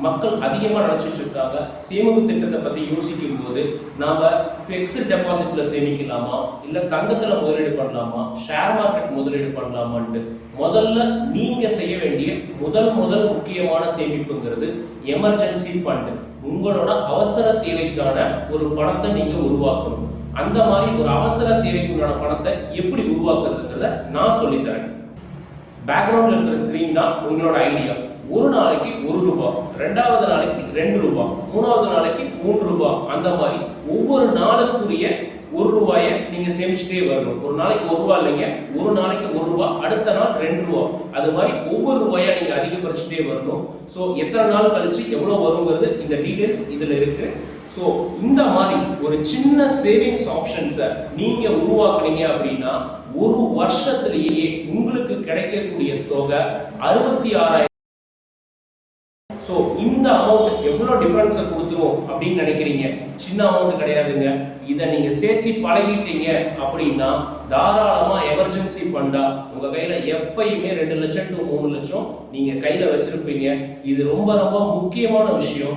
மக்கள் அதிகமாக நினைச்சிட்டு இருக்காங்க. சேமிப்பு திட்டத்தை பத்தி யோசிக்கும் போது நாம ஃபிக்ஸ்ட் டெபாசிட்ல சேமிக்கலாமா, இல்ல தங்கத்துல முதலீடு பண்ணலாமா, ஷேர் மார்க்கெட் முதலீடு பண்ணலாமான்ட்டு முதல்ல நீங்க செய்ய வேண்டிய முதல் முக்கியமான சேமிப்புங்கிறது எமர்ஜென்சி ஃபண்ட். உங்களோட அவசர தேவைக்கான ஒரு பணத்தை நீங்க உருவாக்கணும். அந்த மாதிரி ஒரு அவசர தேவைக்குண்டான பணத்தை எப்படி உருவாக்குறதுங்கிறத நான் சொல்லித்தரேன். பேக்ரவுண்ட்ல இருக்கிற ஸ்கிரீன் தான் உங்களோட ஐடியா. ஒரு நாளைக்கு ₹1, ரெண்டாவது நாளைக்கு ₹2, மூணாவது நாளைக்கு ₹3, அந்த மாதிரி ஒவ்வொரு நாளுக்குரிய ₹1 நீங்க சேமிச்சுட்டே வரணும். ஒரு நாளைக்கு ₹1 இல்லைங்க, ஒரு நாளைக்கு ₹1, அடுத்த நாள் ₹2, அது மாதிரி ஒவ்வொரு ரூபாயா நீங்க அதிகப்படுத்திட்டே வரணும். ஸோ எத்தனை நாள் கழிச்சு எவ்வளவு வருங்கிறது இந்த டீடைல்ஸ் இதுல இருக்கு. ஸோ இந்த மாதிரி ஒரு சின்ன சேவிங்ஸ் ஆப்ஷன்ஸை நீங்க உருவாக்குனீங்க அப்படின்னா ஒரு வருஷத்திலேயே உங்களுக்கு கிடைக்கக்கூடிய தொகை 66,000. ஸோ இந்த அமௌண்ட் எவ்வளோ டிஃபரன்ஸை கொடுத்துரும் அப்படின்னு நினைக்கிறீங்க? சின்ன அமௌண்ட் கிடையாதுங்க. இதை நீங்க சேர்த்து பழகிட்டீங்க அப்படின்னா தாராளமா எமர்ஜென்சி ஃபண்டா உங்க கையில எப்பயுமே 2 லட்சம் to 3 லட்சம் நீங்க கையில வச்சிருப்பீங்க. இது ரொம்ப ரொம்ப முக்கியமான விஷயம்.